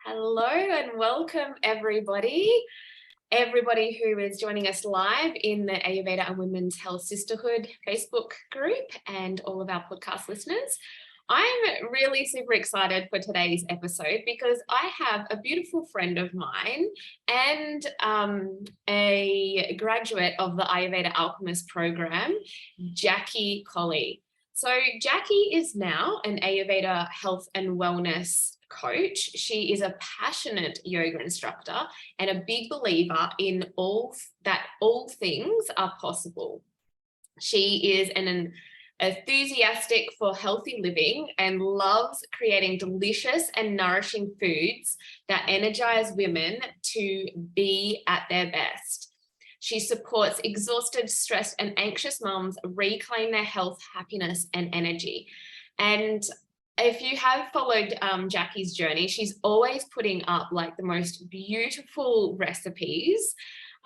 Hello and welcome everybody who is joining us live in the Ayurveda and Women's Health Sisterhood Facebook group and all of our podcast listeners. I'm really super excited for today's episode because I have a beautiful friend of mine and a graduate of the Ayurveda Alchemist program, Jacqui Colley. So Jacqui is now an Ayurveda health and wellness coach. She is a passionate yoga instructor and a big believer in all things are possible. She is an enthusiastic for healthy living and loves creating delicious and nourishing foods that energize women to be at their best. She supports exhausted, stressed, and anxious moms reclaim their health, happiness, and energy. And if you have followed Jacqui's journey, she's always putting up like the most beautiful recipes.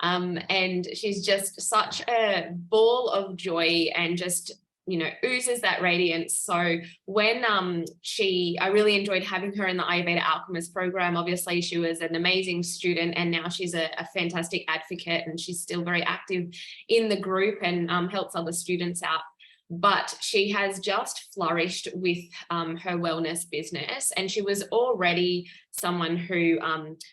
And she's just such a ball of joy and just, oozes that radiance. So when I really enjoyed having her in the Ayurveda Alchemist program. Obviously, she was an amazing student and now she's a fantastic advocate and she's still very active in the group and helps other students out. But she has just flourished with her wellness business, and she was already someone who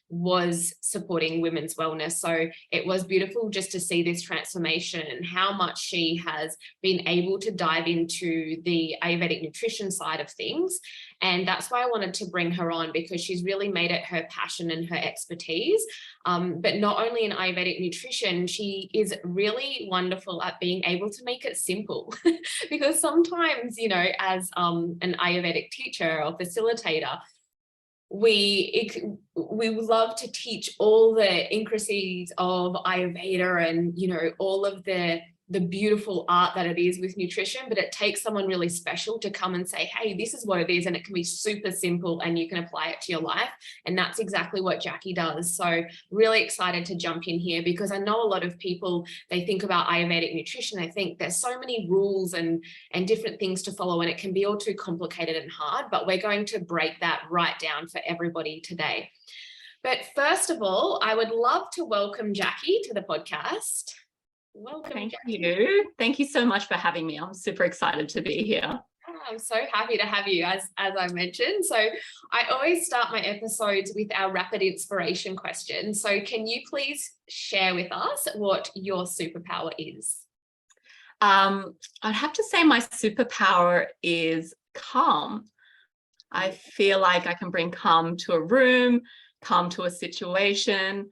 was supporting women's wellness. So it was beautiful just to see this transformation and how much she has been able to dive into the Ayurvedic nutrition side of things. And that's why I wanted to bring her on, because she's really made it her passion and her expertise. But not only in Ayurvedic nutrition, she is really wonderful at being able to make it simple. Because sometimes, as an Ayurvedic teacher or facilitator, we love to teach all the intricacies of Ayurveda and, all of the beautiful art that it is with nutrition, but it takes someone really special to come and say, hey, this is what it is. And it can be super simple and you can apply it to your life. And that's exactly what Jacqui does. So really excited to jump in here because I know a lot of people, they think about Ayurvedic nutrition. They think there's so many rules and different things to follow and it can be all too complicated and hard, but we're going to break that right down for everybody today. But first of all, I would love to welcome Jacqui to the podcast. Welcome. Thank you. Thank you so much for having me. I'm super excited to be here. I'm so happy to have you, as I mentioned. So I always start my episodes with our rapid inspiration question. So can you please share with us what your superpower is? I'd have to say my superpower is calm. I feel like I can bring calm to a room, calm to a situation.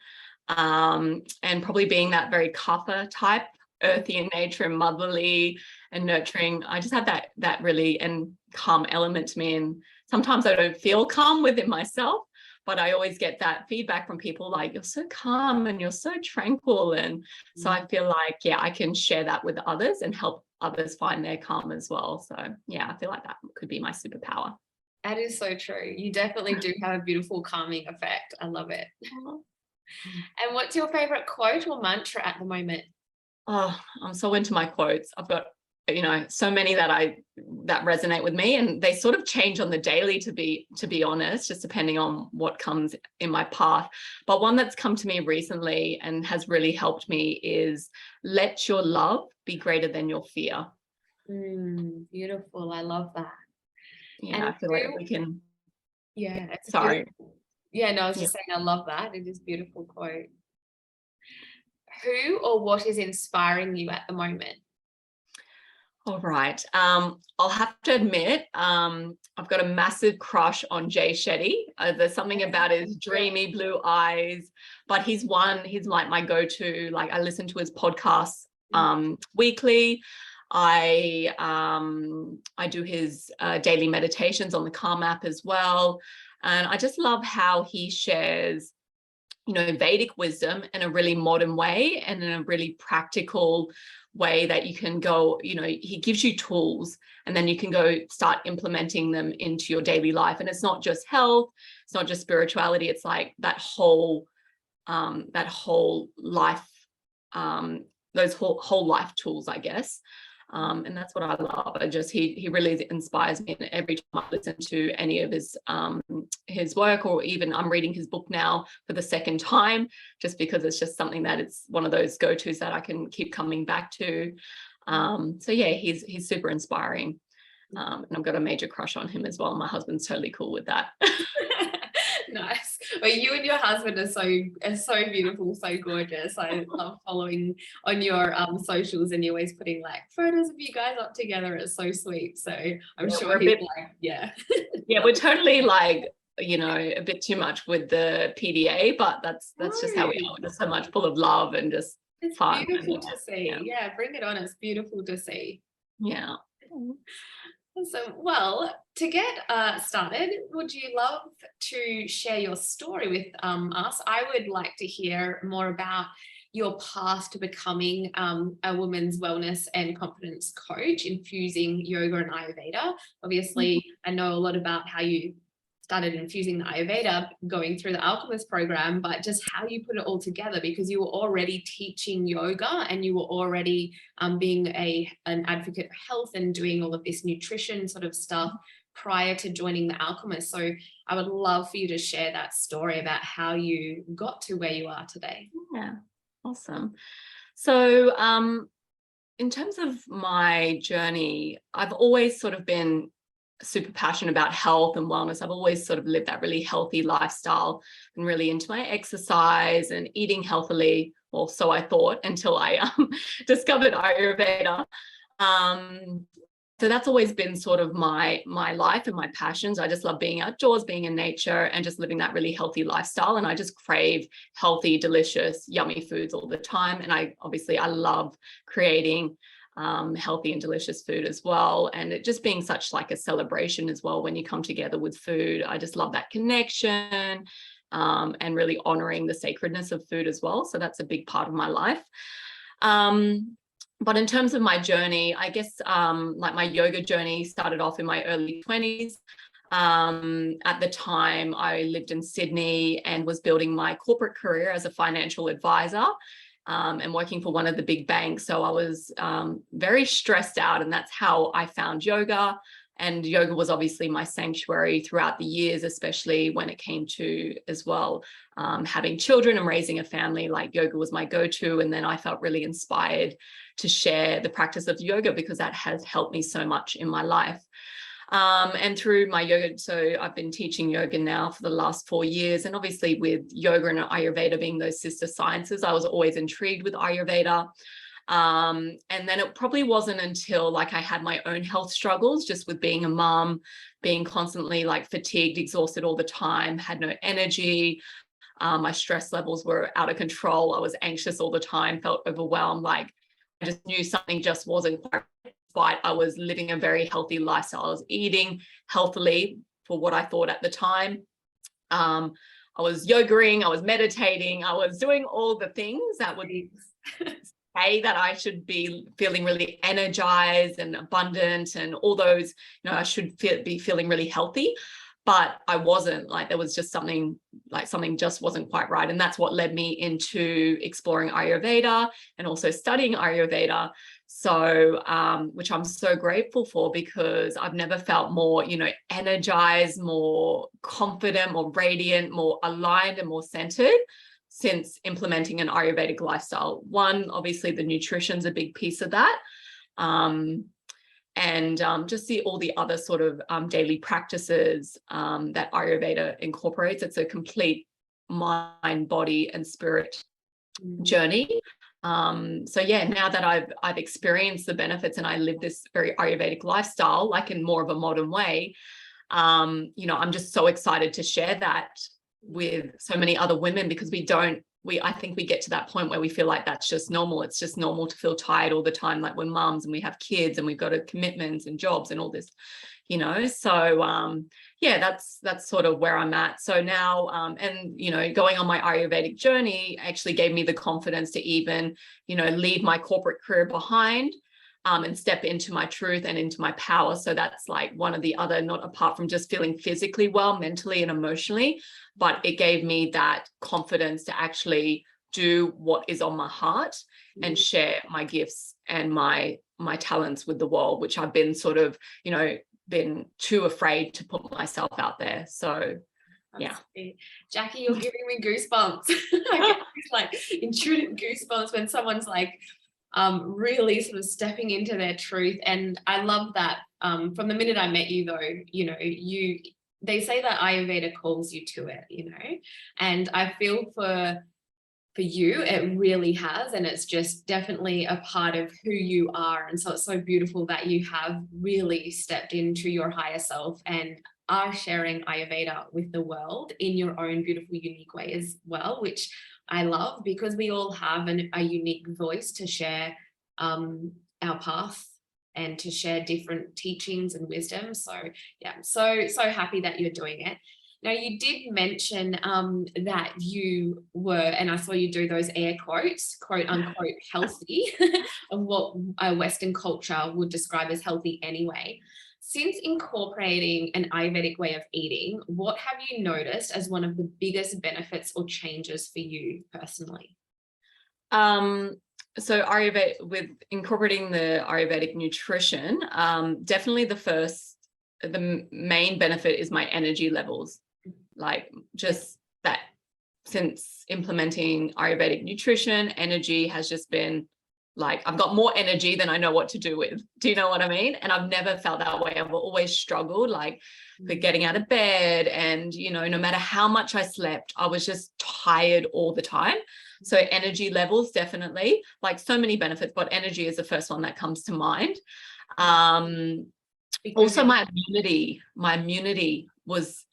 And probably being that very kapha type, earthy in nature and motherly and nurturing. I just have that really and calm element to me. And sometimes I don't feel calm within myself, but I always get that feedback from people like, you're so calm and you're so tranquil. And so I feel like, I can share that with others and help others find their calm as well. So I feel like that could be my superpower. That is so true. You definitely do have a beautiful calming effect. I love it. And what's your favorite quote or mantra at the moment? Oh, I'm so into my quotes. I've got, so many that resonate with me, and they sort of change on the daily, to be honest, just depending on what comes in my path. But one that's come to me recently and has really helped me is, let your love be greater than your fear. Beautiful. I love that. Yeah, and I feel like we can. Yeah. Sorry. Yeah, no, I was just saying, I love that. It is a beautiful quote. Who or what is inspiring you at the moment? All right. I'll have to admit, I've got a massive crush on Jay Shetty. There's something about his dreamy blue eyes, but he's like my go-to. Like, I listen to his podcasts weekly. I do his daily meditations on the Calm app as well. And I just love how he shares, Vedic wisdom in a really modern way and in a really practical way that you can go, he gives you tools and then you can go start implementing them into your daily life. And it's not just health, it's not just spirituality, it's like that whole life, those whole life tools, I guess. And that's what I love. He really inspires me. And every time I listen to any of his work, or even I'm reading his book now for the second time, just because it's just something that it's one of those go-tos that I can keep coming back to. So yeah, he's super inspiring. And I've got a major crush on him as well. My husband's totally cool with that. Nice. Well, you and your husband are so beautiful, so gorgeous. I love following on your socials, and you're always putting like photos of you guys up together. It's so sweet. So I'm sure he's like, yeah. Yeah, we're totally like, you know, a bit too much with the PDA, but that's just how we are. We're just so much full of love and just it's fun. Beautiful to see. Yeah, bring it on. It's beautiful to see. Yeah. So, well, to get started, would you love to share your story with us? I would like to hear more about your path to becoming a woman's wellness and confidence coach, infusing yoga and Ayurveda. Obviously, I know a lot about how you started infusing the Ayurveda, going through the Alchemist program, but just how you put it all together, because you were already teaching yoga and you were already being an advocate for health and doing all of this nutrition sort of stuff prior to joining the Alchemist. So I would love for you to share that story about how you got to where you are today. Yeah, awesome. So in terms of my journey, I've always sort of been super passionate about health and wellness. I've always sort of lived that really healthy lifestyle and really into my exercise and eating healthily. Well, so I thought, until I discovered Ayurveda. So that's always been sort of my life and my passions. I just love being outdoors, being in nature, and just living that really healthy lifestyle. And I just crave healthy, delicious, yummy foods all the time. And I love creating healthy and delicious food as well, and it just being such like a celebration as well when you come together with food. I just love that connection, and really honoring the sacredness of food as well. So that's a big part of my life. But in terms of my journey, I guess like my yoga journey started off in my early 20s. At the time, I lived in Sydney and was building my corporate career as a financial advisor. And working for one of the big banks. So I was very stressed out, and that's how I found yoga. And yoga was obviously my sanctuary throughout the years, especially when it came to as well having children and raising a family. Like yoga was my go-to. And then I felt really inspired to share the practice of yoga because that has helped me so much in my life. And through my yoga, so I've been teaching yoga now for the last 4 years. And obviously with yoga and Ayurveda being those sister sciences, I was always intrigued with Ayurveda. And then it probably wasn't until like I had my own health struggles, just with being a mum, being constantly like fatigued, exhausted all the time, had no energy. My stress levels were out of control. I was anxious all the time, felt overwhelmed. Like I just knew something just wasn't quite. But I was living a very healthy lifestyle. I was eating healthily for what I thought at the time. I was yogaing, I was meditating, I was doing all the things that would say that I should be feeling really energized and abundant and all those, I should be feeling really healthy. But I wasn't. Like there was just something just wasn't quite right. And that's what led me into exploring Ayurveda and also studying Ayurveda. So, which I'm so grateful for, because I've never felt more, energized, more confident, more radiant, more aligned and more centered since implementing an Ayurvedic lifestyle. One, obviously the nutrition's a big piece of that. And just see all the other sort of daily practices that Ayurveda incorporates. It's a complete mind, body, and spirit journey. So yeah, now that I've experienced the benefits and I live this very Ayurvedic lifestyle, like in more of a modern way, I'm just so excited to share that with so many other women, because I think we get to that point where we feel like that's just normal. It's just normal to feel tired all the time, like we're mums and we have kids and we've got commitments and jobs and all this, so yeah, that's sort of where I'm at. So now, and going on my Ayurvedic journey actually gave me the confidence to even, leave my corporate career behind, and step into my truth and into my power. So that's like one of the other, not apart from just feeling physically well, mentally and emotionally, but it gave me that confidence to actually do what is on my heart and share my gifts and my talents with the world, which I've been sort of, been too afraid to put myself out there. So yeah. Jacqui, you're giving me goosebumps. I get these like intuitive goosebumps when someone's like really sort of stepping into their truth. And I love that. From the minute I met you though, they say that Ayurveda calls you to it, and I feel for you, it really has, and it's just definitely a part of who you are. And so it's so beautiful that you have really stepped into your higher self and are sharing Ayurveda with the world in your own beautiful, unique way as well, which I love, because we all have a unique voice to share our path and to share different teachings and wisdom. So yeah, I'm so happy that you're doing it. Now, you did mention that you were, and I saw you do those air quotes, quote unquote, healthy, and what Western culture would describe as healthy anyway. Since incorporating an Ayurvedic way of eating, what have you noticed as one of the biggest benefits or changes for you personally? So Ayurveda, with incorporating the Ayurvedic nutrition, definitely the main benefit is my energy levels. Like just that, since implementing Ayurvedic nutrition, energy has just been like, I've got more energy than I know what to do with. Do you know what I mean? And I've never felt that way. I've always struggled like with getting out of bed, and, no matter how much I slept, I was just tired all the time. So energy levels, definitely, like so many benefits, but energy is the first one that comes to mind. Also my immunity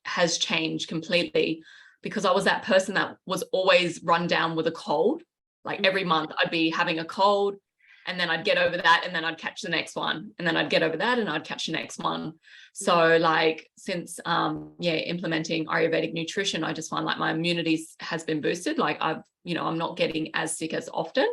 has changed completely, because I was that person that was always run down with a cold. Like every month I'd be having a cold, and then I'd get over that, and then I'd catch the next one, and then I'd get over that and I'd catch the next one. So like since implementing Ayurvedic nutrition, I just find like my immunity has been boosted. Like I'm not getting as sick as often.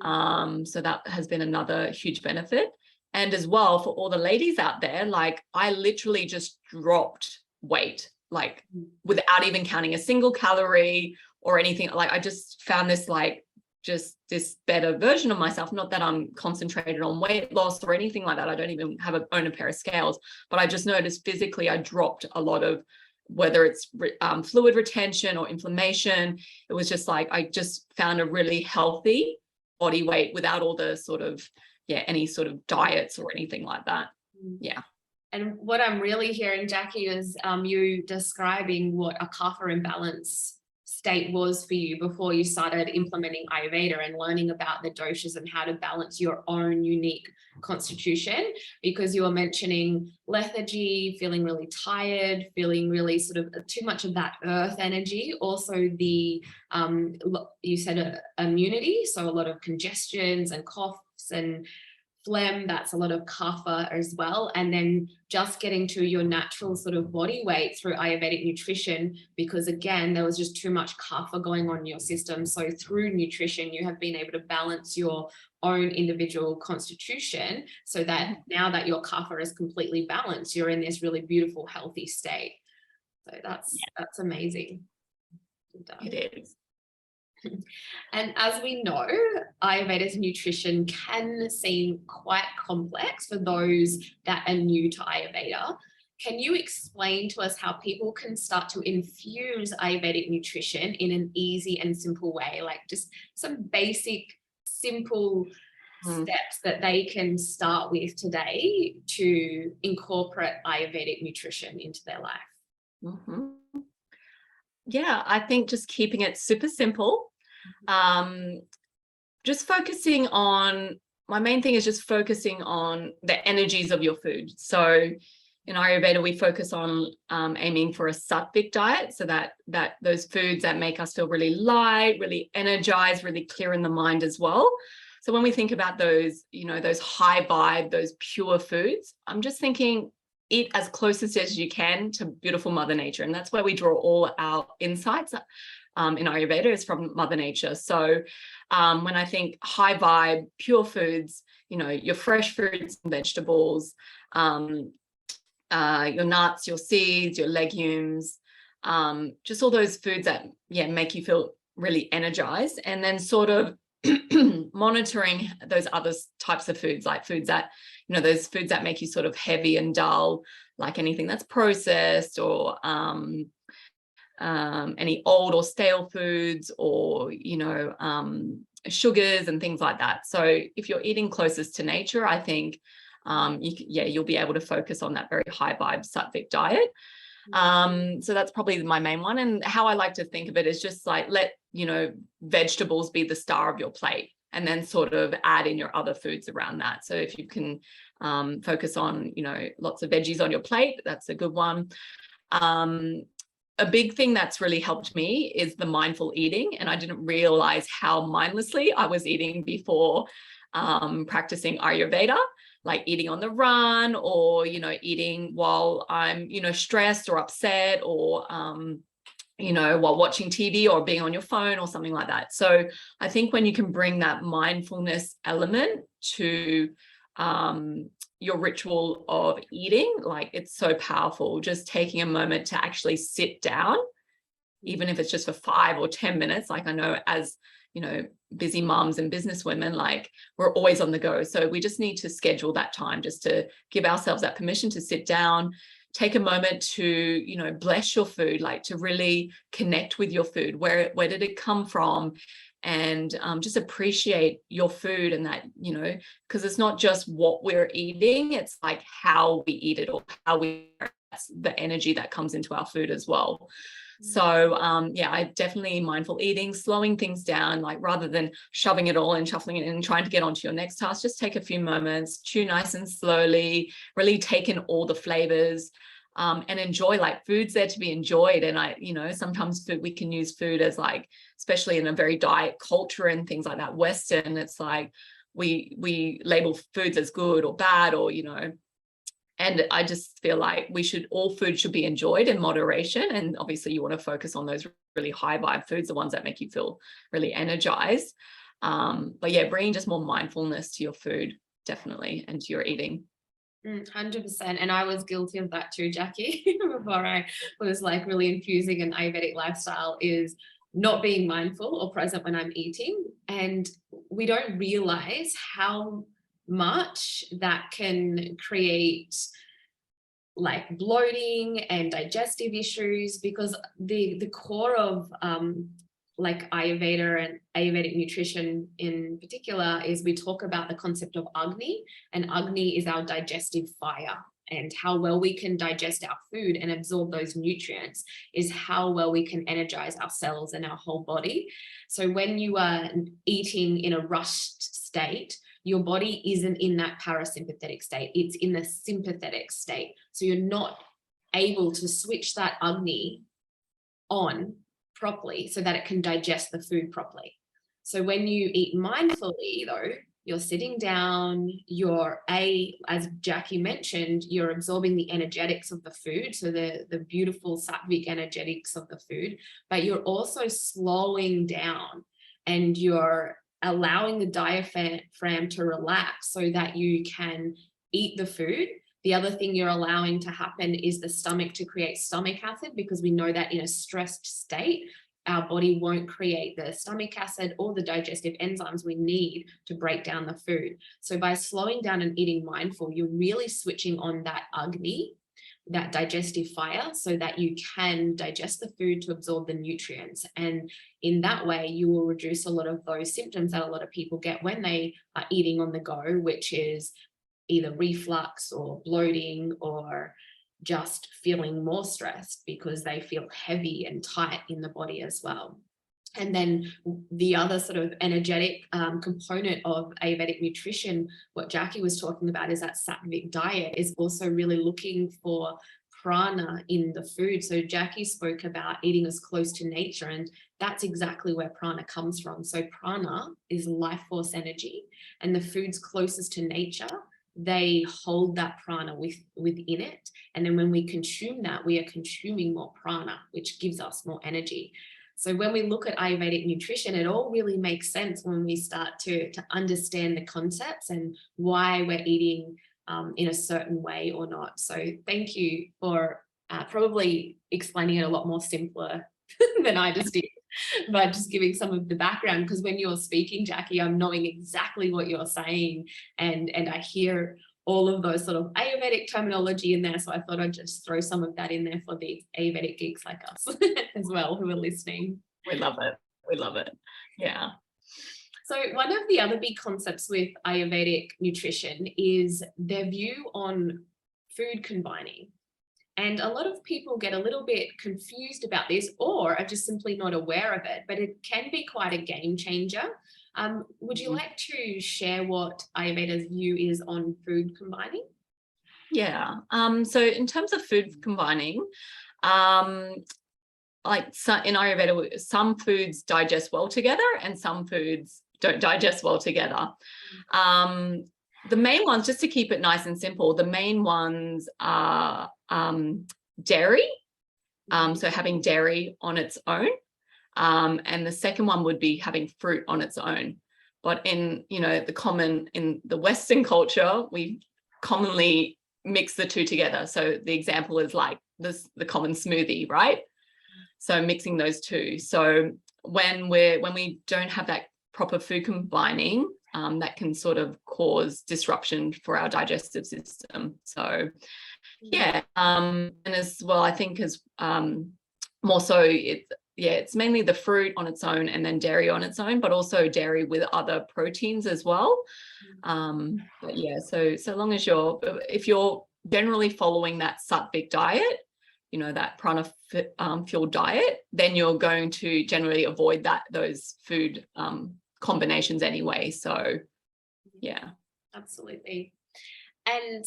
So that has been another huge benefit. And as well, for all the ladies out there, like I literally just dropped weight, like without even counting a single calorie or anything. Like I just found this like just this better version of myself. Not that I'm concentrated on weight loss or anything like that. I don't even own a pair of scales, but I just noticed physically I dropped a lot of, whether it's fluid retention or inflammation. It was just like I just found a really healthy body weight without all the sort of any sort of diets or anything like that. Yeah. And what I'm really hearing, Jacqui, is you describing what a kapha imbalance state was for you before you started implementing Ayurveda and learning about the doshas and how to balance your own unique constitution, because you were mentioning lethargy, feeling really tired, feeling really sort of too much of that earth energy. Also the, you said immunity, so a lot of congestions and coughs and phlegm, that's a lot of kapha as well. And then just getting to your natural sort of body weight through Ayurvedic nutrition, because again, there was just too much kapha going on in your system. So through nutrition, you have been able to balance your own individual constitution, so that now that your kapha is completely balanced, you're in this really beautiful, healthy state. So that's amazing. It is. And as we know, Ayurveda's nutrition can seem quite complex for those that are new to Ayurveda. Can you explain to us how people can start to infuse Ayurvedic nutrition in an easy and simple way, like just some basic, simple steps that they can start with today to incorporate Ayurvedic nutrition into their life? Yeah, I think just keeping it super simple. Just focusing on, my main thing is just focusing on the energies of your food. So in Ayurveda, we focus on aiming for a Sattvic diet, so that those foods that make us feel really light, really energized, really clear in the mind as well. So when we think about those, those high vibe, those pure foods, I'm just thinking eat as closest as you can to beautiful Mother Nature. And that's where we draw all our insights in Ayurveda, is from Mother Nature. So when I think high vibe, pure foods, your fresh fruits and vegetables, your nuts, your seeds, your legumes, just all those foods that, make you feel really energized, and then sort of monitoring those other types of foods, like foods that, those foods that make you sort of heavy and dull, like anything that's processed, or any old or stale foods, or sugars and things like that. So if you're eating closest to nature, I think you'll be able to focus on that very high vibe Sattvic diet. So that's probably my main one. And how I like to think of it is just like, let vegetables be the star of your plate, and then sort of add in your other foods around that. So if you can focus on lots of veggies on your plate, that's a good one. A big thing that's really helped me is the mindful eating, and I didn't realize how mindlessly I was eating before practicing Ayurveda, like eating on the run, or eating while I'm stressed or upset, or while watching TV or being on your phone or something like that. So I think when you can bring that mindfulness element to your ritual of eating, like, it's so powerful. Just taking a moment to actually sit down, even if it's just for 5 or 10 minutes. Like, I know as busy moms and business women, like, we're always on the go. So we just need to schedule that time, just to give ourselves that permission to sit down, take a moment to, bless your food, like to really connect with your food. Where did it come from? And just appreciate your food, and that, because it's not just what we're eating, it's like how we eat it, or how that's the energy that comes into our food as well. So I definitely mindful eating, slowing things down, like rather than shoving it all and shuffling it and trying to get onto your next task, just take a few moments, chew nice and slowly, really take in all the flavors, and enjoy. Like, food's there to be enjoyed. And sometimes we can use food as, like, especially in a very diet culture and things like that, Western, it's like we label foods as good or bad, or and I just feel like all food should be enjoyed in moderation. And obviously you want to focus on those really high vibe foods, the ones that make you feel really energized. But yeah, bringing just more mindfulness to your food, definitely, and to your eating. 100%. And I was guilty of that too, Jacqui, before I was like really infusing an Ayurvedic lifestyle, is not being mindful or present when I'm eating. And we don't realize how much that can create like bloating and digestive issues, because the core of like Ayurveda and Ayurvedic nutrition in particular is we talk about the concept of Agni, and Agni is our digestive fire. And how well we can digest our food and absorb those nutrients is how well we can energize our cells and our whole body. So when you are eating in a rushed state, your body isn't in that parasympathetic state, it's in the sympathetic state. So you're not able to switch that Agni on properly so that it can digest the food properly. So when you eat mindfully, though, you're sitting down, as Jacqui mentioned, you're absorbing the energetics of the food, so the beautiful Sattvic energetics of the food, but you're also slowing down, and you're allowing the diaphragm to relax so that you can eat the food. The other thing you're allowing to happen is the stomach to create stomach acid, because we know that in a stressed state, our body won't create the stomach acid or the digestive enzymes we need to break down the food. So by slowing down and eating mindful, you're really switching on that Agni, that digestive fire, so that you can digest the food to absorb the nutrients. And in that way, you will reduce a lot of those symptoms that a lot of people get when they are eating on the go, which is either reflux or bloating, or just feeling more stressed because they feel heavy and tight in the body as well. And then the other sort of energetic component of Ayurvedic nutrition, what Jacqui was talking about, is that Sattvic diet is also really looking for prana in the food. So Jacqui spoke about eating as close to nature, and that's exactly where prana comes from. So prana is life force energy, and the foods closest to nature, they hold that prana within it. And then when we consume that, we are consuming more prana, which gives us more energy. So when we look at Ayurvedic nutrition, it all really makes sense when we start to understand the concepts and why we're eating in a certain way or not. So thank you for probably explaining it a lot more simpler than I just did. by just giving some of the background, because when you're speaking, Jacqui, I'm knowing exactly what you're saying, and I hear all of those sort of Ayurvedic terminology in there. So I thought I'd just throw some of that in there for the Ayurvedic geeks like us as well who are listening. We love it. We love it. Yeah. So one of the other big concepts with Ayurvedic nutrition is their view on food combining. And a lot of people get a little bit confused about this, or are just simply not aware of it, but it can be quite a game changer. Would you like to share what Ayurveda's view is on food combining? Yeah. So in terms of food combining, like in Ayurveda, some foods digest well together and some foods don't digest well together. The main ones, just to keep it nice and simple, the main ones are dairy. So having dairy on its own. And the second one would be having fruit on its own. But in the Western culture, we commonly mix the two together. So the example is like the common smoothie, right? So mixing those two. So when we don't have that proper food combining, that can sort of cause disruption for our digestive system. So yeah, and as well, I think as more so it's mainly the fruit on its own and then dairy on its own, but also dairy with other proteins as well. But yeah, so long as if you're generally following that Sattvic diet, that prana fueled diet, then you're going to generally avoid those food combinations anyway. So yeah, absolutely. And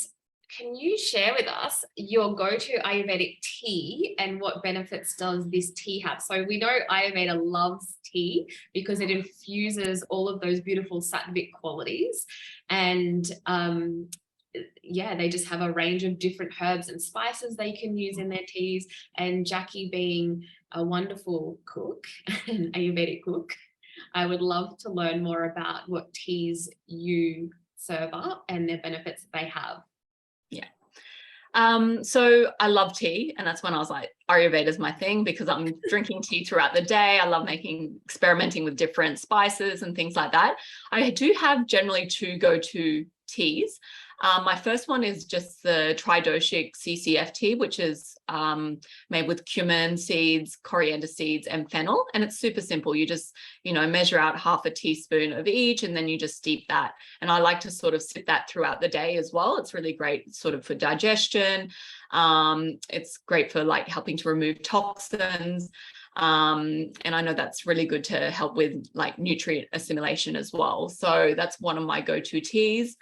can you share with us your go-to Ayurvedic tea and what benefits does this tea have? So we know Ayurveda loves tea because it infuses all of those beautiful Sattvic qualities, and they just have a range of different herbs and spices they can use in their teas. And Jacqui, being a wonderful cook, an Ayurvedic cook, I would love to learn more about what teas you serve up and their benefits that they have. Yeah. So I love tea, and that's when I was like, Ayurveda is my thing, because I'm drinking tea throughout the day. I love experimenting with different spices and things like that. I do have generally two go-to teas. My first one is just the tridoshic CCF tea, which is made with cumin seeds, coriander seeds, and fennel. And it's super simple. You just, measure out half a teaspoon of each, and then you just steep that. And I like to sort of sip that throughout the day as well. It's really great sort of for digestion. It's great for like helping to remove toxins. And I know that's really good to help with like nutrient assimilation as well. So that's one of my go-to teas.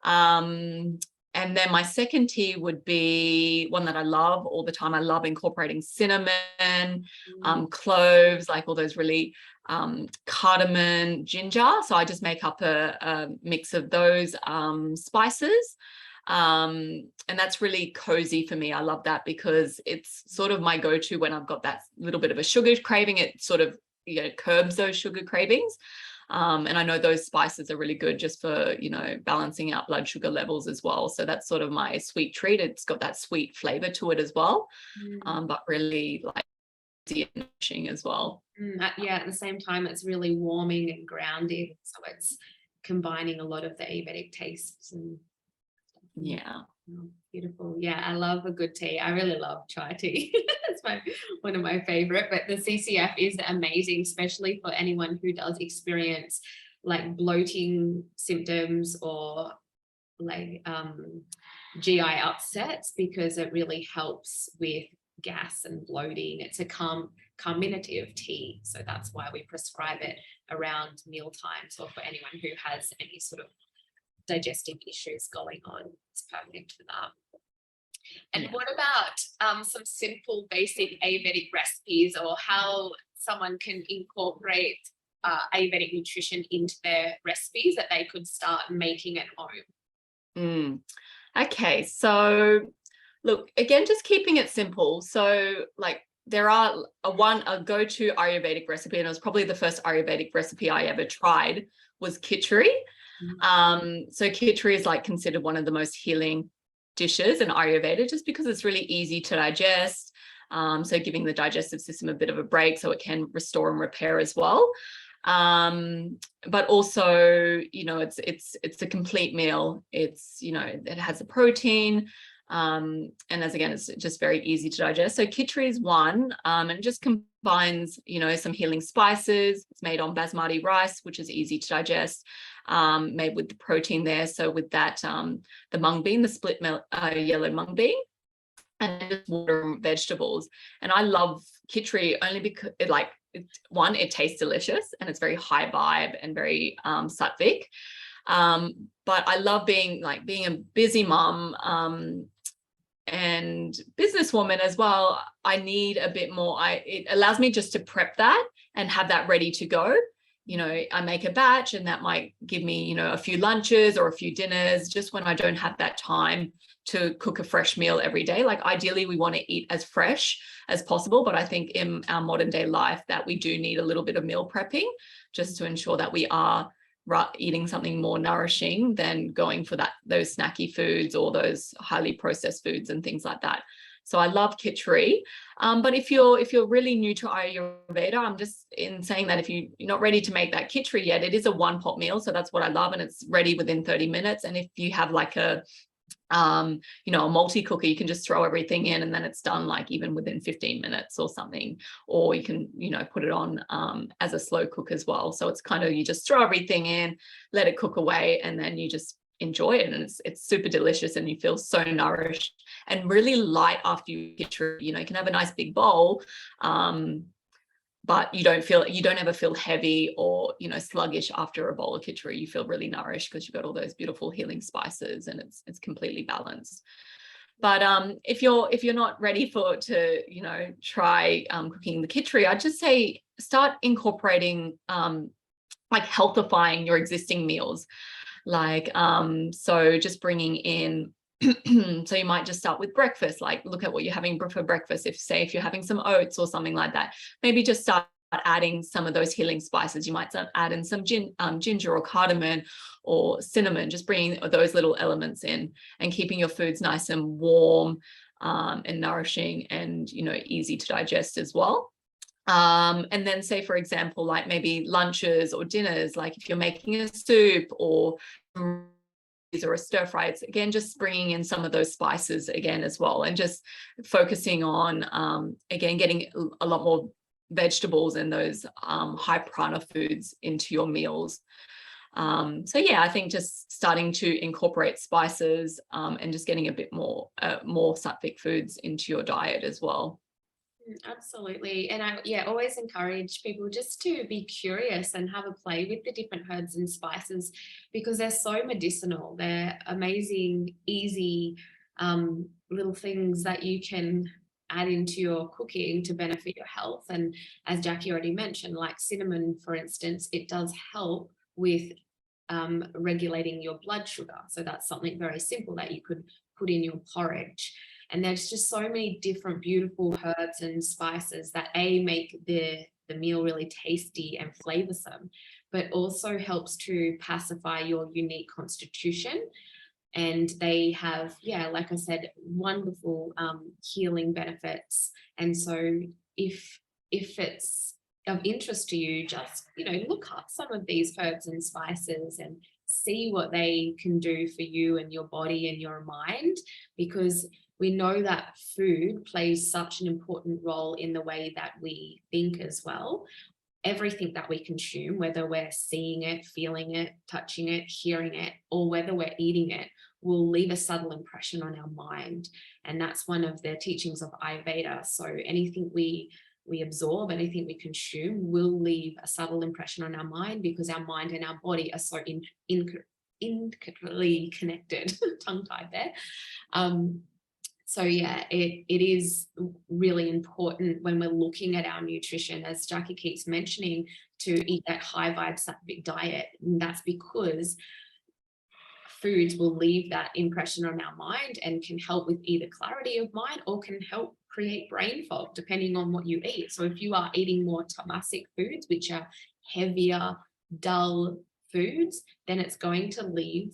And then my second tea would be one that I love all the time. I love incorporating cinnamon, cloves, like all those really cardamom, ginger. So I just make up a mix of those spices. And that's really cozy for me. I love that because it's sort of my go-to when I've got that little bit of a sugar craving. It sort of curbs those sugar cravings. And I know those spices are really good just for, balancing out blood sugar levels as well. So that's sort of my sweet treat. It's got that sweet flavor to it as well, but really like nourishing as well. At the same time, it's really warming and grounding. So it's combining a lot of the Ayurvedic tastes and yeah. Oh, beautiful. Yeah, I love a good tea. I really love chai tea. It's one of my favorite, but the CCF is amazing, especially for anyone who does experience like bloating symptoms or like GI upsets, because it really helps with gas and bloating. It's a carminative tea, so that's why we prescribe it around meal times, or for anyone who has any sort of digestive issues going on. It's perfect for that. And what about some simple basic Ayurvedic recipes, or how someone can incorporate Ayurvedic nutrition into their recipes that they could start making at home? Okay, so look, again, just keeping it simple. So like there are a go-to Ayurvedic recipe, and it was probably the first Ayurvedic recipe I ever tried, was khichdi. So khichdi is like considered one of the most healing dishes in Ayurveda, just because it's really easy to digest. So giving the digestive system a bit of a break so it can restore and repair as well. But also, you know, it's a complete meal. It's, you know, it has a protein, and as again, it's just very easy to digest. So khichdi is one, and it just combines, you know, some healing spices. It's made on basmati rice, which is easy to digest, made with the protein there. So with that, the mung bean, the split yellow mung bean, and just water and vegetables. And I love khichdi only because it tastes delicious and it's very high vibe and very Sattvic. But I love being a busy mum and businesswoman as well. I need a bit more. It allows me just to prep that and have that ready to go. You know, I make a batch and that might give me, you know, a few lunches or a few dinners just when I don't have that time to cook a fresh meal every day. Like ideally we want to eat as fresh as possible, but I think in our modern day life that we do need a little bit of meal prepping just to ensure that we are eating something more nourishing than going for those snacky foods or those highly processed foods and things like that. So I love khichdi. But if you're really new to Ayurveda, I'm just in saying that if you're not ready to make that khichdi yet, it is a one-pot meal. So that's what I love. And it's ready within 30 minutes. And if you have like a multi-cooker, you can just throw everything in and then it's done like even within 15 minutes or something. Or you can, you know, put it on as a slow cook as well. So it's kind of, you just throw everything in, let it cook away, and then you just enjoy it, and it's super delicious and you feel so nourished and really light after you get through. You know, you can have a nice big bowl, but you don't ever feel heavy or, you know, sluggish after a bowl of khichdi. You feel really nourished because you've got all those beautiful healing spices and it's completely balanced. But if you're not ready to you know, try cooking the khichdi, I'd just say start incorporating like healthifying your existing meals. Like, so just bringing in, so you might just start with breakfast, like look at what you're having for breakfast. If you're having some oats or something like that, maybe just start adding some of those healing spices. You might add in some ginger or cardamom or cinnamon, just bringing those little elements in and keeping your foods nice and warm and nourishing and, you know, easy to digest as well. And then say, for example, like maybe lunches or dinners, like if you're making a soup or a stir fry, it's again just bringing in some of those spices again as well, and just focusing on again getting a lot more vegetables and those high prana foods into your meals. So yeah, I think just starting to incorporate spices and just getting a bit more Sattvic foods into your diet as well. Absolutely. And I always encourage people just to be curious and have a play with the different herbs and spices, because they're so medicinal. They're amazing, easy little things that you can add into your cooking to benefit your health. And as Jacqui already mentioned, like cinnamon, for instance, it does help with regulating your blood sugar. So that's something very simple that you could put in your porridge. And there's just so many different beautiful herbs and spices that make the meal really tasty and flavorsome, but also helps to pacify your unique constitution. And they have, like I said, wonderful healing benefits. And so if it's of interest to you, just, you know, look up some of these herbs and spices and see what they can do for you and your body and your mind, because we know that food plays such an important role in the way that we think as well. Everything that we consume, whether we're seeing it, feeling it, touching it, hearing it, or whether we're eating it, will leave a subtle impression on our mind. And that's one of the teachings of Ayurveda. So anything we absorb, anything we consume will leave a subtle impression on our mind, because our mind and our body are so intricately connected. Tongue-tied there. So yeah, it is really important when we're looking at our nutrition, as Jacqui keeps mentioning, to eat that high vibe Sattvic diet. And that's because foods will leave that impression on our mind and can help with either clarity of mind or can help create brain fog, depending on what you eat. So if you are eating more tamasic foods, which are heavier, dull foods, then it's going to leave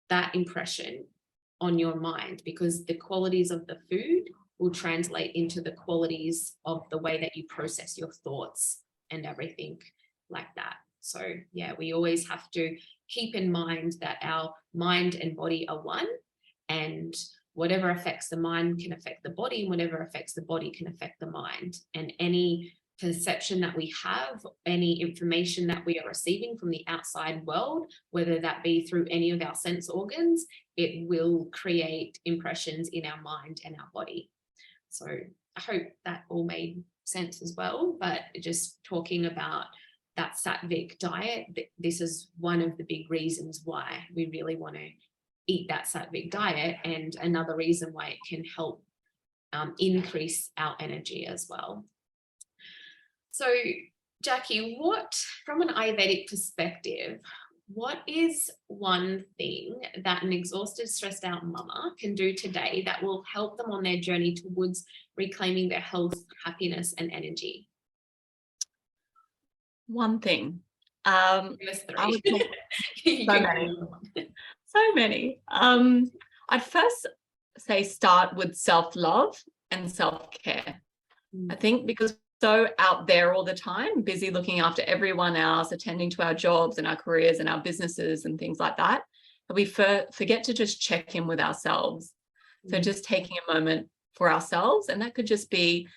that impression on your mind, because the qualities of the food will translate into the qualities of the way that you process your thoughts and everything like that. So yeah, we always have to keep in mind that our mind and body are one, and whatever affects the mind can affect the body, and whatever affects the body can affect the mind. And any perception that we have, any information that we are receiving from the outside world, whether that be through any of our sense organs, it will create impressions in our mind and our body. So I hope that all made sense as well. But just talking about that Sattvic diet, this is one of the big reasons why we really want to eat that Sattvic diet, and another reason why it can help increase our energy as well. So Jacqui, from an Ayurvedic perspective, what is one thing that an exhausted, stressed out mama can do today that will help them on their journey towards reclaiming their health, happiness, and energy? One thing. I would talk so many. I'd first say start with self-love and self-care. I think because so out there all the time, busy looking after everyone else, attending to our jobs and our careers and our businesses and things like that, we forget to just check in with ourselves. So just taking a moment for ourselves, and that could just be,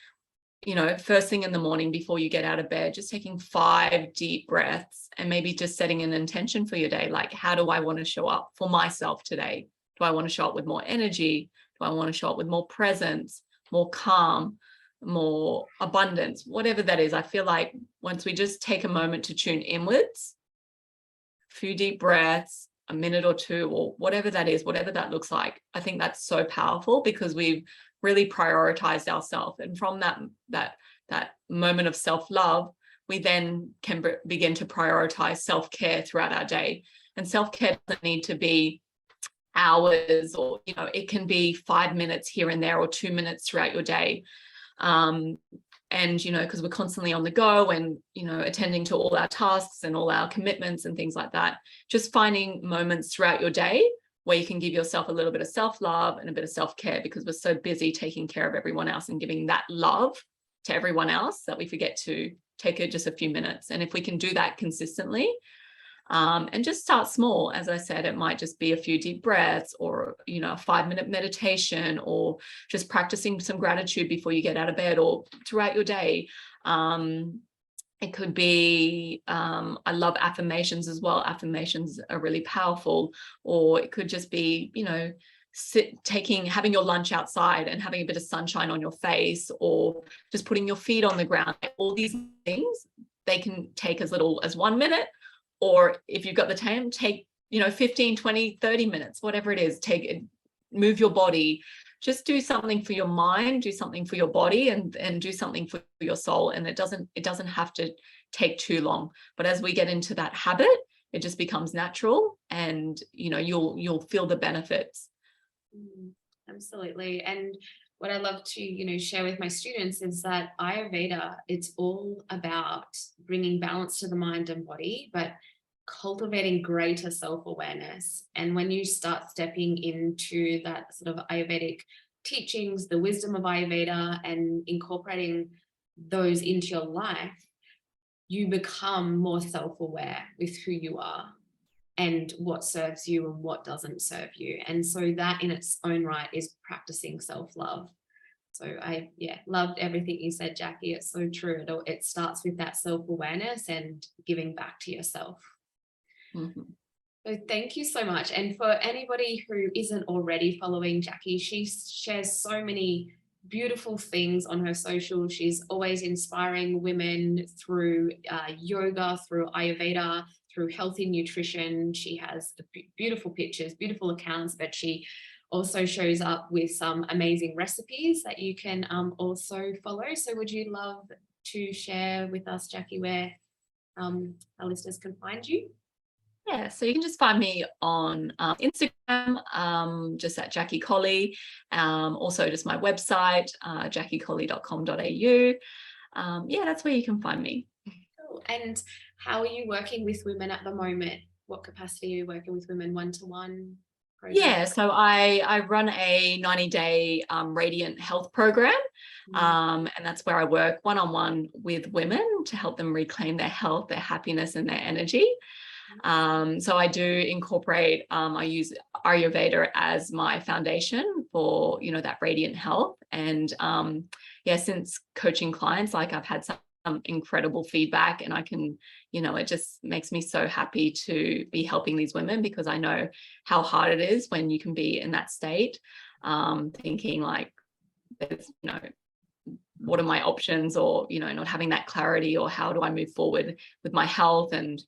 first thing in the morning before you get out of bed, just taking 5 deep breaths and maybe just setting an intention for your day. Like, how do I want to show up for myself today? Do I want to show up with more energy? Do I want to show up with more presence, more calm, more abundance, whatever that is? I feel like once we just take a moment to tune inwards, a few deep breaths, a minute or two, or whatever that is, whatever that looks like, I think that's so powerful, because we've really prioritized ourselves. And from that moment of self-love, we then can begin to prioritize self-care throughout our day. And self-care doesn't need to be hours, or it can be 5 minutes here and there, or 2 minutes throughout your day. And because we're constantly on the go and attending to all our tasks and all our commitments and things like that, just finding moments throughout your day where you can give yourself a little bit of self-love and a bit of self-care, because we're so busy taking care of everyone else and giving that love to everyone else that we forget to take just a few minutes. And if we can do that consistently, and just start small, as I said, it might just be a few deep breaths, or a 5-minute meditation, or just practicing some gratitude before you get out of bed or throughout your day. It could be, I love affirmations as well. Affirmations are really powerful. Or it could just be, having your lunch outside and having a bit of sunshine on your face, or just putting your feet on the ground. All these things, they can take as little as 1 minute, or if you've got the time, take 15, 20, 30 minutes, whatever it is. Move your body. Just do something for your mind, do something for your body, and do something for your soul. And it doesn't have to take too long. But as we get into that habit, it just becomes natural, and you'll feel the benefits. Absolutely. And what I love to share with my students is that Ayurveda, it's all about bringing balance to the mind and body, but cultivating greater self-awareness. And when you start stepping into that sort of Ayurvedic teachings, the wisdom of Ayurveda, and incorporating those into your life, you become more self-aware with who you are and what serves you and what doesn't serve you. And so that in its own right is practicing self-love. So I loved everything you said, Jacqui. It's so true. It starts with that self-awareness and giving back to yourself. So thank you so much. And for anybody who isn't already following Jacqui, she shares so many beautiful things on her social. She's always inspiring women through yoga, through Ayurveda, through healthy nutrition. She has beautiful pictures, beautiful accounts, but she also shows up with some amazing recipes that you can also follow. So would you love to share with us, Jacqui, where our listeners can find you? Yeah, so you can just find me on Instagram, just at Jacqui Colley. Also just my website, jacquicolley.com.au. That's where you can find me. Cool. And how are you working with women at the moment? What capacity are you working with women, one-to-one? program? Yeah, so I run a 90-day radiant health program. And that's where I work one-on-one with women to help them reclaim their health, their happiness, and their energy. So I do incorporate, I use Ayurveda as my foundation for, that radiant health. And since coaching clients, like I've had some incredible feedback, and I can, it just makes me so happy to be helping these women, because I know how hard it is when you can be in that state, thinking like, there's, what are my options, or, not having that clarity, or how do I move forward with my health and,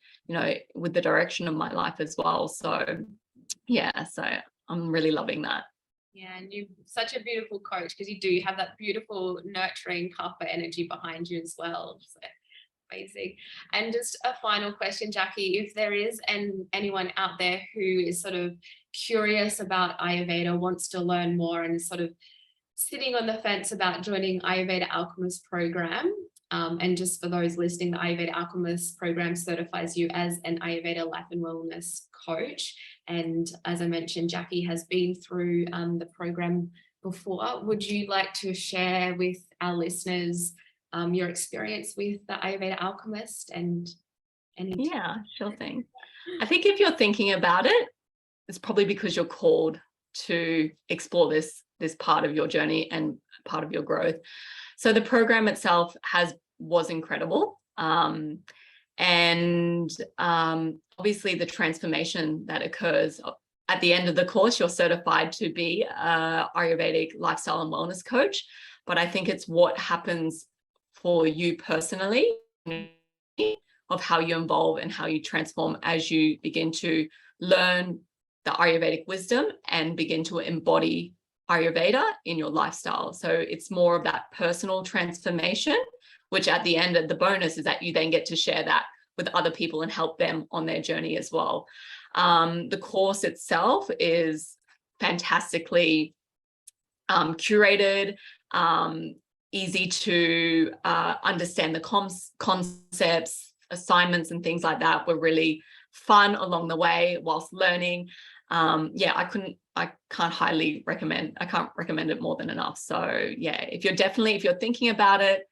with the direction of my life as well. So, so I'm really loving that. Yeah, and you're such a beautiful coach, because you do have that beautiful nurturing kapha energy behind you as well. So amazing. And just a final question, Jacqui, if there is anyone out there who is sort of curious about Ayurveda, wants to learn more, and is sort of sitting on the fence about joining Ayurveda Alchemist program, and just for those listening, the Ayurveda Alchemist program certifies you as an Ayurveda life and wellness coach. And as I mentioned, Jacqui has been through the program before. Would you like to share with our listeners your experience with the Ayurveda Alchemist and any? Yeah, sure thing. I think if you're thinking about it, it's probably because you're called to explore this part of your journey and part of your growth. So the program itself was incredible. And obviously the transformation that occurs at the end of the course, you're certified to be a Ayurvedic lifestyle and wellness coach. But I think it's what happens for you personally, of how you evolve and how you transform as you begin to learn the Ayurvedic wisdom and begin to embody Ayurveda in your lifestyle. So it's more of that personal transformation, which at the end of the bonus is that you then get to share that with other people and help them on their journey as well. The course itself is fantastically curated, easy to understand the concepts, assignments and things like that were really fun along the way whilst learning. I can't recommend it more than enough. So yeah, if you're thinking about it,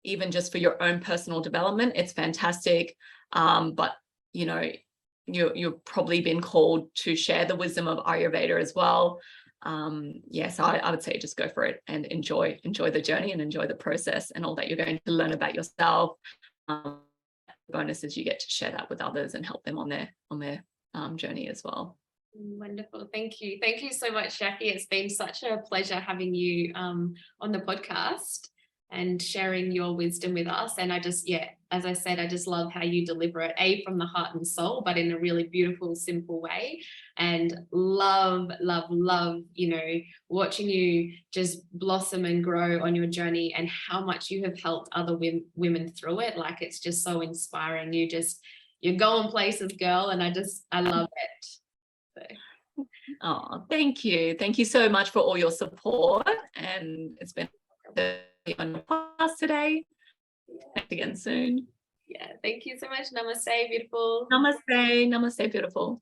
even just for your own personal development, it's fantastic. But you've probably been called to share the wisdom of Ayurveda as well. So I would say just go for it and enjoy the journey and enjoy the process and all that you're going to learn about yourself. Bonus is you get to share that with others and help them on their journey as well. Wonderful. Thank you so much, Jacqui. It's been such a pleasure having you on the podcast and sharing your wisdom with us. And I just, as I said, I just love how you deliver it, from the heart and soul, but in a really beautiful, simple way. And love, watching you just blossom and grow on your journey, and how much you have helped other women through it. Like, it's just so inspiring. You're going places, girl. And I love it. So. Oh, thank you so much for all your support, and it's been on the podcast today. Thanks again soon. Thank you so much. Namaste, beautiful. Namaste, beautiful.